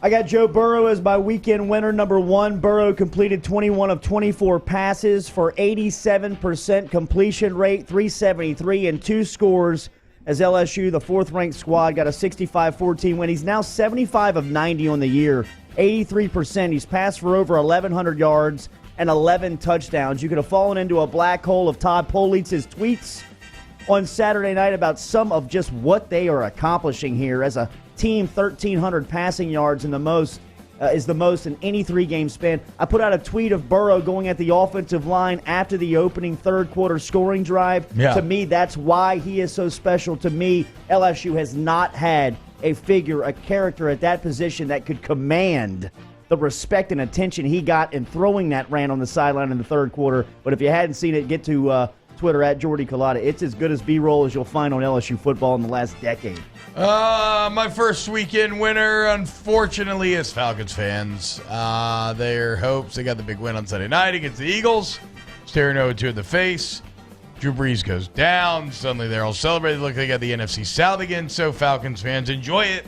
I got Joe Burrow as my weekend winner, number 1. Burrow completed 21 of 24 passes for 87% completion rate, 373, and 2 scores as LSU, the 4th-ranked squad, got a 65-14 win. He's now 75 of 90 on the year, 83%. He's passed for over 1,100 yards and 11 touchdowns. You could have fallen into a black hole of Todd Politz's tweets on Saturday night about some of just what they are accomplishing here. As a team, 1,300 passing yards in the most is the most in any 3-game span. I put out a tweet of Burrow going at the offensive line after the opening third-quarter scoring drive. Yeah. To me, that's why he is so special. To me, LSU has not had a figure, a character at that position that could command the respect and attention he got in throwing that rant on the sideline in the third quarter. But if you hadn't seen it, get to Twitter at Jordy. It's as good as B-roll as you'll find on LSU football in the last decade. My first weekend winner, unfortunately, is Falcons fans. Their hopes, they got the big win on Sunday night against the Eagles, staring 0-2 in the face. Drew Brees goes down. Suddenly they're all celebrating. Look, they got the NFC South again. So Falcons fans, enjoy it.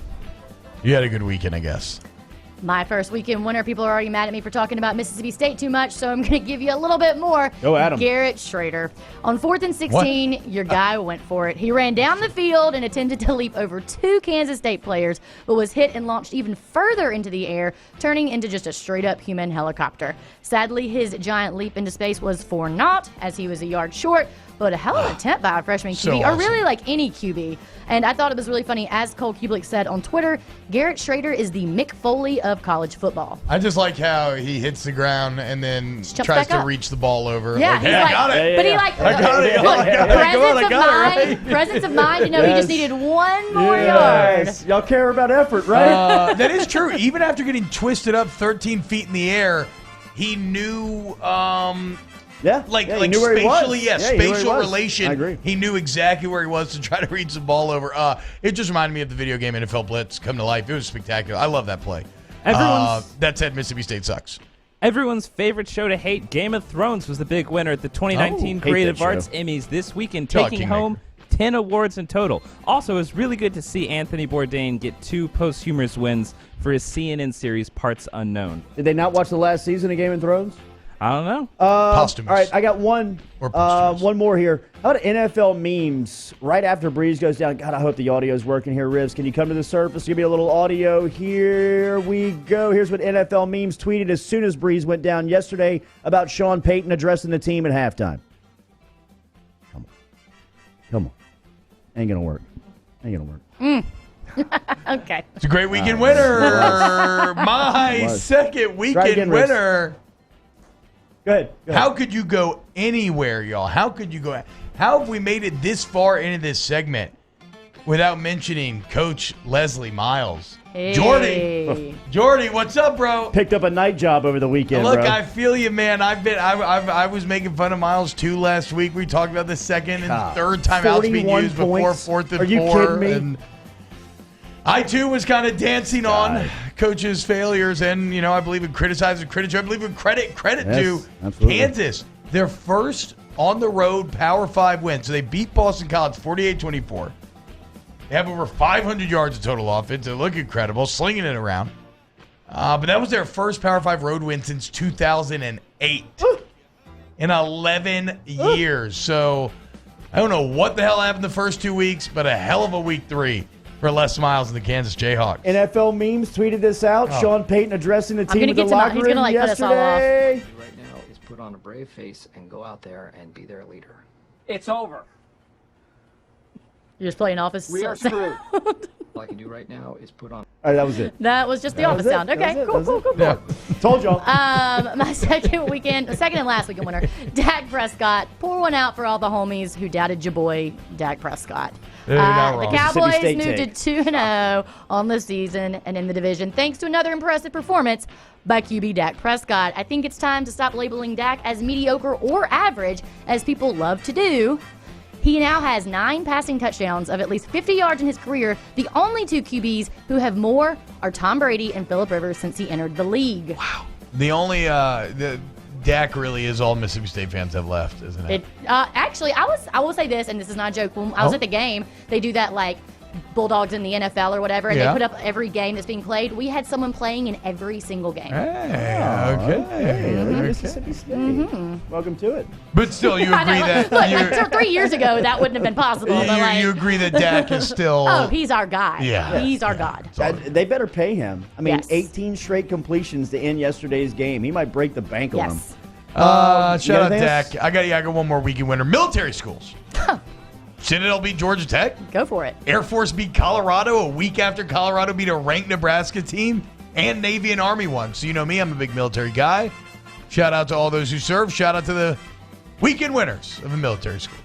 You had a good weekend, I guess. My first weekend winner. People are already mad at me for talking about Mississippi State too much, so I'm going to give you a little bit more. Go at 'em. Gerrit Schrader. On 4th and 16, your guy went for it. He ran down the field and attempted to leap over 2 Kansas State players, but was hit and launched even further into the air, turning into just a straight-up human helicopter. Sadly, his giant leap into space was for naught, as he was a yard short, but a hell of an attempt by a freshman QB, So awesome. or really like any QB. And I thought it was really funny, as Cole Kubelik said on Twitter, Gerrit Schrader is the Mick Foley of college football. I just like how he hits the ground and then Jumps tries back to up. reach the ball over. Yeah, Like, he's hey, I like, got it. but he like, I got it. look, Come on, presence of mind, you know, he Yes. just needed one more yard. Yes. Y'all care about effort, right? That is true. Even after getting twisted up 13 feet in the air, he knew, Yeah. like he knew where he was. spatially, He knew where he spatial was. relation. I agree. He knew exactly where he was to try to reach the ball over. It just reminded me of the video game NFL Blitz come to life. It was spectacular. I love that play. That said, Mississippi State sucks. Everyone's favorite show to hate, Game of Thrones, was the big winner at the 2019 hate Creative that Arts show. Emmys this weekend, Y'all taking Kingmaker. home 10 awards in total. Also, it was really good to see Anthony Bourdain get 2 posthumous wins for his CNN series, Parts Unknown. Did they not watch the last season of Game of Thrones? I don't know. Posthumous. All right, I got one Or more here. How about NFL memes right after Breeze goes down? God, I hope the audio is working here, Rivs. Can you come to the surface? Give me a little audio. Here we go. Here's what NFL memes tweeted as soon as Breeze went down yesterday about Sean Payton addressing the team at halftime. Come on. Ain't going to work. Okay. It's a great weekend winner. My Was. second Try weekend again, Rich. winner. Go ahead. How could you go anywhere, y'all? How could you go? How have we made it this far into this segment without mentioning Coach Leslie Miles? Hey. Jordy, what's up, bro? Picked up a night job over the weekend, Look, bro. I feel you, man. I was making fun of Miles too last week. We talked about the second and third timeouts being 41 used before points. 4th and Are you 4. kidding me? And I too was kind of dancing on Coach's failures, and I believe in criticizing critics. I believe in credit Yes, to absolutely. Kansas. Their first on the road Power 5 win. So they beat Boston College 48-24. They have over 500 yards of total offense. They look incredible, slinging it around. But that was their first Power 5 road win since 2008 in 11 years. So I don't know what the hell happened the first 2 weeks, but a hell of a week 3 for Les Miles and the Kansas Jayhawks. NFL memes tweeted this out. Sean Payton addressing the team gonna in the get to my- locker he's room gonna, like, cut us all off. yesterday. Right now is put on a brave face and go out there and be their leader. It's over. You're just playing office. We are screwed. All I can do right now is put on. All right, that was it. That was just the office was it. sound. That Okay, was it. cool, That was cool, it. cool, cool. Told y'all. My second and last weekend winner, Dak Prescott. Pour one out for all the homies who doubted your boy, Dak Prescott. You're not The wrong. Cowboys Mississippi State moved take. to 2-0 on the season and in the division thanks to another impressive performance by QB Dak Prescott. I think it's time to stop labeling Dak as mediocre or average, as people love to do. He now has 9 passing touchdowns of at least 50 yards in his career. The only 2 QBs who have more are Tom Brady and Phillip Rivers since he entered the league. Wow. The only Dak really is all Mississippi State fans have left, isn't it? Actually, I will say this, and this is not a joke. When I was at the game, they do that like Bulldogs in the NFL or whatever, and Yeah. they put up every game that's being played. We had someone playing in every single game. Hey, okay. Hey, Okay. Mississippi State. Welcome to it. But still, you I agree know, that look, you're- like 3 years ago, that wouldn't have been possible. But like, you agree that Dak is still. oh, he's our guy. Yeah. He's our god. They better pay him. I mean, Yes. 18 straight completions to end yesterday's game. He might break the bank on him. Yes. You Shout got out anything else? Dak. I got one more weekend winner. Military schools. Citadel beat Georgia Tech. Go for it. Air Force beat Colorado a week after Colorado beat a ranked Nebraska team. And Navy and Army won. So you know me, I'm a big military guy. Shout out to all those who serve. Shout out to the weekend winners of the military schools.